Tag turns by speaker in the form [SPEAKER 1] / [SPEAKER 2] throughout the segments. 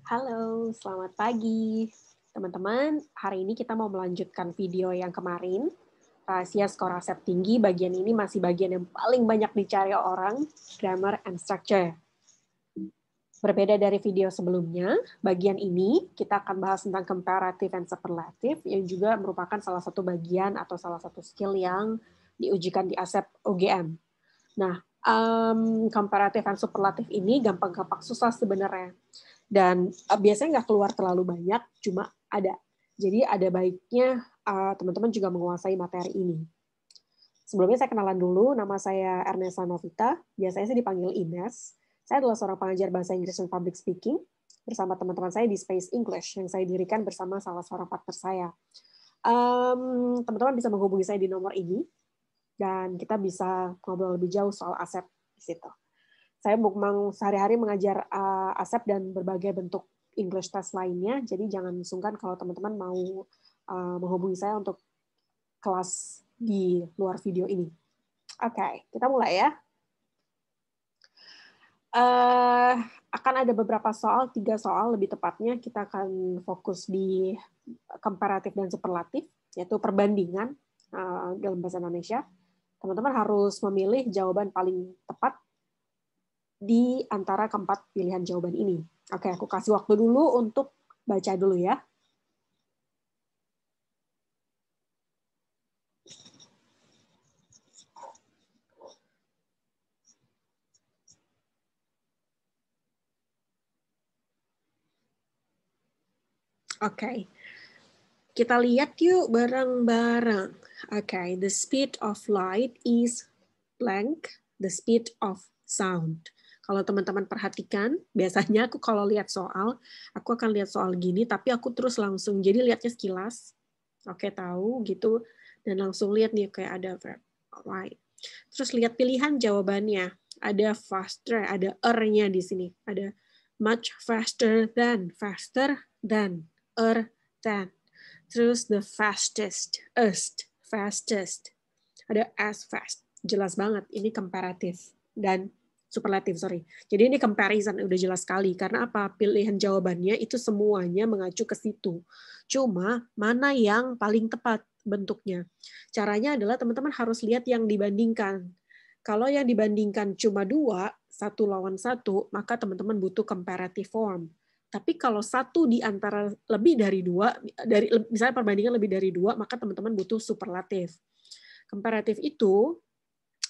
[SPEAKER 1] Halo, selamat pagi. Teman-teman, hari ini kita mau melanjutkan video yang kemarin. Rahasia skor ASEP tinggi, bagian ini masih bagian yang paling banyak dicari orang, grammar and structure. Berbeda dari video sebelumnya, bagian ini kita akan bahas tentang comparative and superlative, yang juga merupakan salah satu bagian atau salah satu skill yang diujikan di ASEP OGM. Nah, comparative and superlative ini gampang-gampang susah sebenarnya. Dan biasanya nggak keluar terlalu banyak, cuma ada. Jadi ada baiknya teman-teman juga menguasai materi ini. Sebelumnya saya kenalan dulu, nama saya Ernesa Novita, biasanya saya dipanggil Ines. Saya adalah seorang pengajar bahasa Inggris dan public speaking bersama teman-teman saya di Space English yang saya dirikan bersama salah seorang partner saya. Teman-teman bisa menghubungi saya di nomor ini dan kita bisa ngobrol lebih jauh soal ASEP di situ. Saya memang sehari-hari mengajar ASEP dan berbagai bentuk English test lainnya, jadi jangan sungkan kalau teman-teman mau menghubungi saya untuk kelas di luar video ini. Oke, kita mulai ya. Akan ada beberapa soal, 3 soal lebih tepatnya. Kita akan fokus di komparatif dan superlatif, yaitu perbandingan dalam bahasa Indonesia. Teman-teman harus memilih jawaban paling tepat di antara keempat pilihan jawaban ini. Oke, aku kasih waktu dulu untuk baca dulu ya. Oke. Kita lihat yuk bareng-bareng. Oke, the speed of light is blank, the speed of sound. Kalau teman-teman perhatikan, biasanya aku kalau lihat soal, aku akan lihat soal gini, tapi aku terus langsung, jadi lihatnya sekilas. Oke, tahu gitu. Dan langsung lihat nih, kayak ada verb. Alright. Terus lihat pilihan jawabannya. Ada faster, ada er-nya di sini. Ada much faster than, than. Terus the fastest, fastest. Ada as fast. Jelas banget, ini komparatif. Dan superlatif, sorry. Jadi ini comparison, udah jelas sekali. Karena apa? Pilihan jawabannya itu semuanya mengacu ke situ. Cuma, mana yang paling tepat bentuknya? Caranya adalah teman-teman harus lihat yang dibandingkan. Kalau yang dibandingkan cuma 2, 1 lawan 1, maka teman-teman butuh comparative form. Tapi kalau satu di antara lebih dari 2, misalnya perbandingan lebih dari 2, maka teman-teman butuh superlatif. Komparatif itu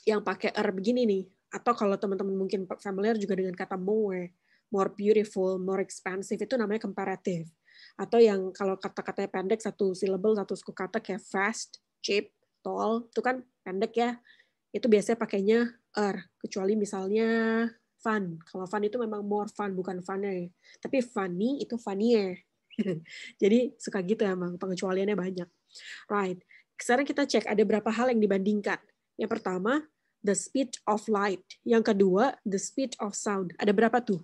[SPEAKER 1] yang pakai er begini nih, atau kalau teman-teman mungkin familiar juga dengan kata more beautiful, more expensive, itu namanya komparatif. Atau yang kalau kata-katanya pendek, satu syllable, satu suku kata kayak fast, cheap, tall, itu kan pendek ya. Itu biasanya pakainya er, kecuali misalnya fun. Kalau fun itu memang more fun, bukan funny. Tapi funny itu funnier. Jadi suka gitu emang, pengecualiannya banyak. Right. Sekarang kita cek ada berapa hal yang dibandingkan. Yang pertama, the speed of light. Yang kedua, the speed of sound. Ada berapa tuh?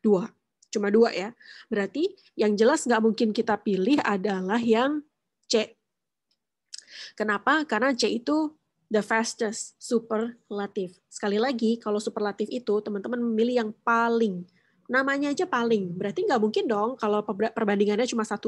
[SPEAKER 1] 2. Cuma 2 ya. Berarti yang jelas nggak mungkin kita pilih adalah yang C. Kenapa? Karena C itu the fastest, superlatif. Sekali lagi, kalau superlatif itu teman-teman memilih yang paling. Namanya aja paling. Berarti nggak mungkin dong kalau perbandingannya cuma 1.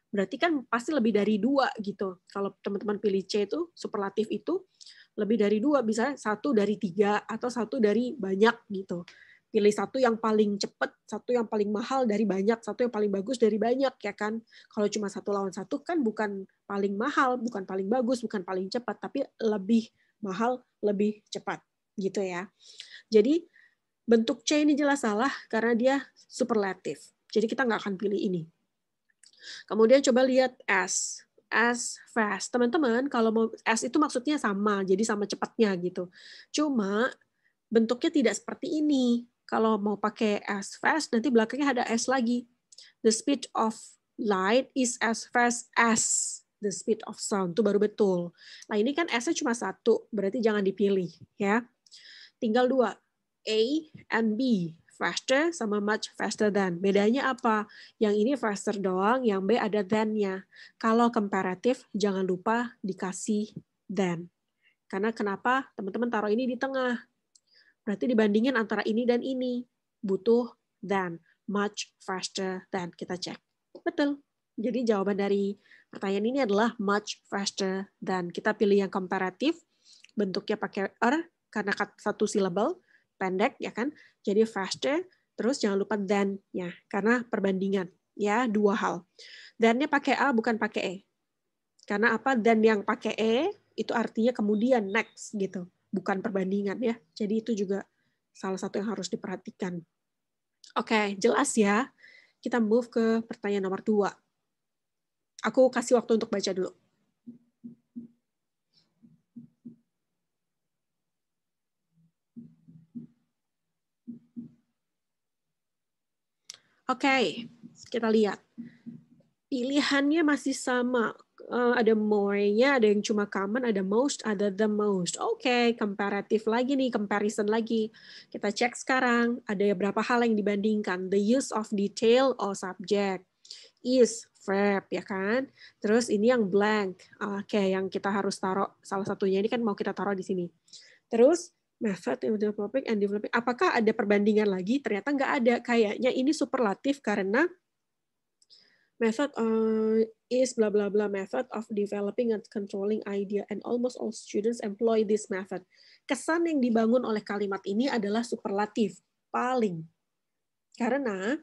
[SPEAKER 1] Berarti kan pasti lebih dari 2 gitu. Kalau teman-teman pilih C itu, superlatif itu lebih dari 2, bisa 1 dari 3 atau 1 dari banyak gitu. Pilih 1 yang paling cepat, 1 yang paling mahal dari banyak, 1 yang paling bagus dari banyak, ya kan? Kalau cuma 1 lawan 1 kan bukan paling mahal, bukan paling bagus, bukan paling cepat, tapi lebih mahal, lebih cepat gitu ya. Jadi bentuk C ini jelas salah karena dia superlatif. Jadi kita nggak akan pilih ini. Kemudian coba lihat as fast. Teman-teman, kalau mau as itu maksudnya sama, jadi sama cepatnya gitu. Cuma bentuknya tidak seperti ini. Kalau mau pakai as fast, nanti belakangnya ada s lagi. The speed of light is as fast as the speed of sound. Itu baru betul. Nah ini kan s-nya cuma 1, berarti jangan dipilih ya. Tinggal 2, A and B. Faster sama much faster than. Bedanya apa? Yang ini faster doang, yang B ada than-nya. Kalau komparatif, jangan lupa dikasih than. Karena kenapa? Teman-teman taruh ini di tengah. Berarti dibandingin antara ini dan ini. Butuh than. much faster than. Kita cek. Betul. Jadi jawaban dari pertanyaan ini adalah much faster than. Kita pilih yang komparatif, bentuknya pakai karena satu syllable, pendek ya kan. Jadi faster, terus jangan lupa than-nya karena perbandingan. Ya, dua hal. Than-nya pakai A bukan pakai E. Karena apa? Dan yang pakai E itu artinya kemudian next gitu, bukan perbandingan ya. Jadi itu juga salah satu yang harus diperhatikan. Oke, jelas ya. Kita move ke pertanyaan nomor 2. Aku kasih waktu untuk baca dulu. Oke, kita lihat. Pilihannya masih sama. Ada more-nya, ada yang cuma common, ada most, ada the most. Oke, comparative lagi nih, comparison lagi. Kita cek sekarang, ada berapa hal yang dibandingkan. The use of detail or subject. Is, verb, ya kan? Terus ini yang blank. Oke, yang kita harus taruh, salah satunya ini kan mau kita taruh di sini. Terus, method, developing, and developing. Apakah ada perbandingan lagi? Ternyata nggak ada. Kayaknya ini superlatif karena method is blah blah blah method of developing and controlling idea and almost all students employ this method. Kesan yang dibangun oleh kalimat ini adalah superlatif, paling. Karena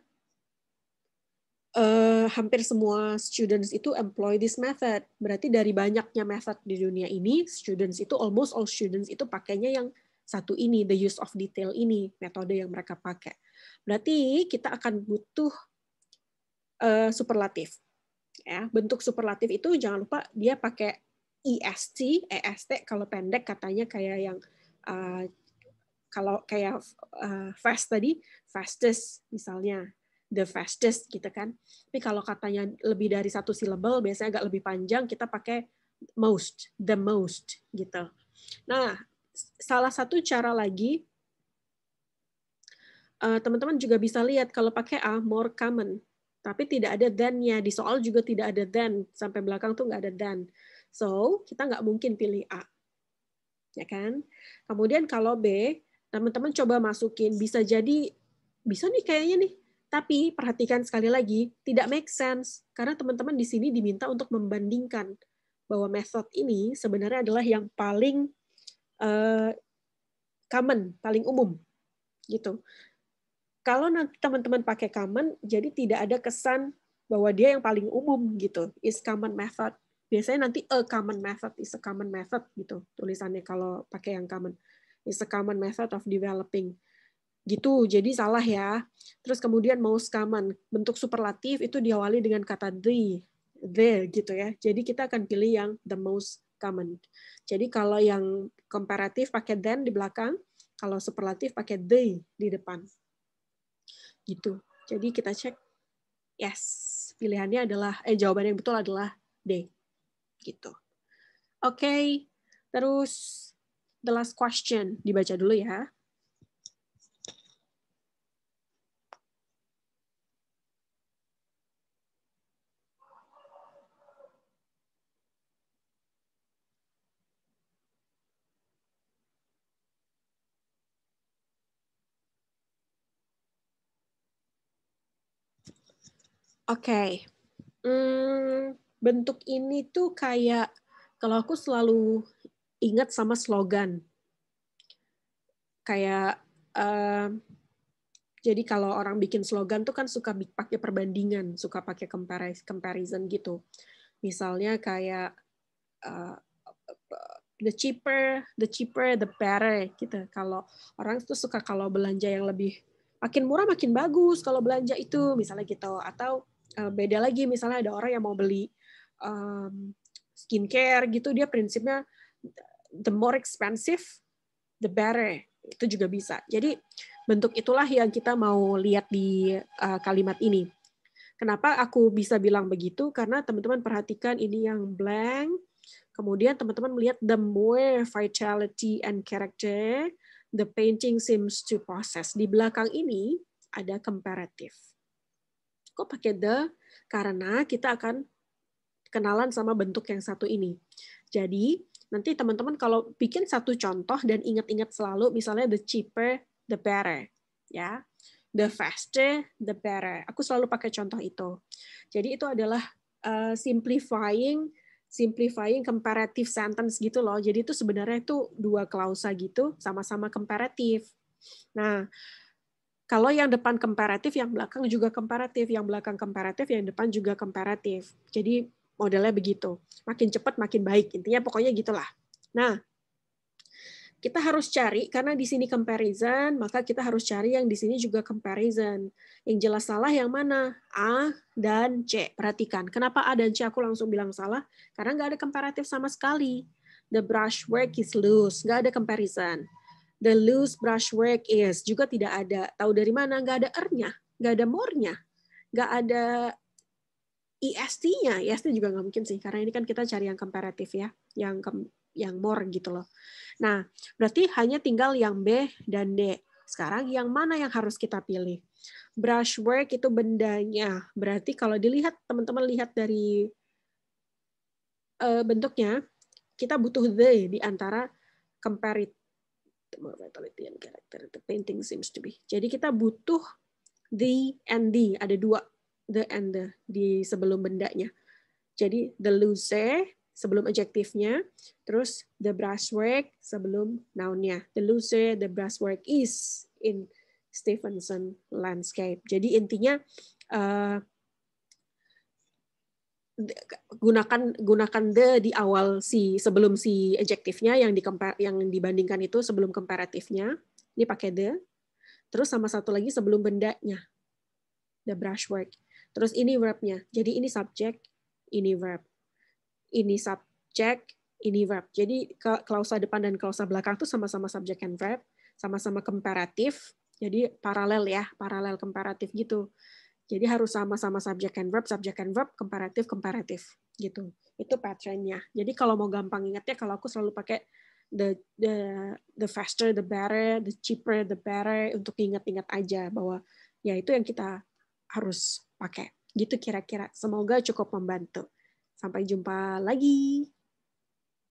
[SPEAKER 1] hampir semua students itu employ this method. Berarti dari banyaknya method di dunia ini, students itu almost all students itu pakainya yang satu ini, the use of detail ini, metode yang mereka pakai. Berarti kita akan butuh superlatif. Ya, bentuk superlatif itu jangan lupa dia pakai EST kalau pendek katanya kayak yang kalau kayak fast tadi, fastest misalnya, the fastest gitu kan. Tapi kalau katanya lebih dari satu syllable biasanya agak lebih panjang, kita pakai most, the most gitu. Nah, salah satu cara lagi teman-teman juga bisa lihat kalau pakai A more common. Tapi tidak ada than-nya. Di soal juga tidak ada than. Sampai belakang tuh nggak ada than. So, kita nggak mungkin pilih A. Ya kan? Kemudian kalau B, teman-teman coba masukin. Bisa jadi, bisa nih kayaknya nih. Tapi perhatikan sekali lagi, tidak make sense. Karena teman-teman di sini diminta untuk membandingkan bahwa method ini sebenarnya adalah yang paling common, paling umum. Gitu. Kalau nanti teman-teman pakai common, jadi tidak ada kesan bahwa dia yang paling umum gitu. Is common method. Biasanya nanti a common method, is a common method gitu tulisannya kalau pakai yang common. Is a common method of developing. Gitu, jadi salah ya. Terus kemudian most common, bentuk superlatif itu diawali dengan kata the gitu ya. Jadi kita akan pilih yang the most common. Jadi kalau yang komparatif pakai than di belakang, kalau superlatif pakai the di depan. Gitu. Jadi kita cek, yes, pilihannya adalah, jawaban yang betul adalah D. Gitu. Oke, terus the last question, dibaca dulu ya. Oke. Bentuk ini tuh kayak, kalau aku selalu ingat sama slogan. Kayak, jadi kalau orang bikin slogan tuh kan suka pakai perbandingan, suka pakai comparison gitu. Misalnya kayak, the cheaper, the better gitu. Kalau orang tuh suka kalau belanja yang lebih makin murah makin bagus kalau belanja itu misalnya gitu. Atau beda lagi misalnya ada orang yang mau beli skincare gitu, dia prinsipnya the more expensive the better. Itu juga bisa. Jadi bentuk itulah yang kita mau lihat di kalimat ini. Kenapa aku bisa bilang begitu? Karena teman-teman perhatikan ini yang blank. Kemudian teman-teman melihat the more vitality and character the painting seems to possess. Di belakang ini ada comparative. Kok pakai the? Karena kita akan kenalan sama bentuk yang satu ini. Jadi nanti teman-teman kalau bikin satu contoh dan ingat-ingat selalu, misalnya the cheaper the better, ya. The faster, the better. Aku selalu pakai contoh itu. Jadi itu adalah simplifying comparative sentence gitu loh. Jadi itu sebenarnya itu dua klausa gitu, sama-sama komparatif. Nah, kalau yang depan komparatif, yang belakang juga komparatif. Yang belakang komparatif, yang depan juga komparatif. Jadi modelnya begitu. Makin cepat, makin baik. Intinya pokoknya gitulah. Nah, kita harus cari, karena di sini comparison, maka kita harus cari yang di sini juga comparison. Yang jelas salah yang mana? A dan C. Perhatikan, kenapa A dan C aku langsung bilang salah? Karena nggak ada komparatif sama sekali. The brushwork is loose, nggak ada comparison. The loose brushwork is, juga tidak ada. Tahu dari mana? Nggak ada er-nya, nggak ada more-nya, nggak ada IST-nya. IST juga nggak mungkin sih, karena ini kan kita cari yang komparatif ya, yang more gitu loh. Nah, berarti hanya tinggal yang B dan D. Sekarang yang mana yang harus kita pilih? Brushwork itu bendanya. Berarti kalau dilihat, teman-teman lihat dari bentuknya, kita butuh the di antara comparative mortality and character. The painting seems to be. Jadi kita butuh the and the. Ada dua the and the di sebelum bendanya. Jadi the loose sebelum adjektifnya, terus the brushwork sebelum noun-nya. The loose, the brushwork is in Stevenson landscape. Jadi intinya gunakan the di awal sebelum si adjektifnya yang dibandingkan itu sebelum komparatifnya. Ini pakai the. Terus sama satu lagi sebelum bendanya. The brushwork. Terus ini verb-nya. Jadi ini subject, ini verb. Ini subject, ini verb. Jadi klausa depan dan klausa belakang itu sama-sama subject and verb, sama-sama komparatif. Jadi paralel ya, paralel komparatif gitu. Jadi harus sama-sama subject and verb, komparatif gitu. Itu pattern-nya. Jadi kalau mau gampang ingatnya, kalau aku selalu pakai the faster the better, the cheaper the better, untuk ingat-ingat aja bahwa ya itu yang kita harus pakai. Gitu kira-kira. Semoga cukup membantu. Sampai jumpa lagi.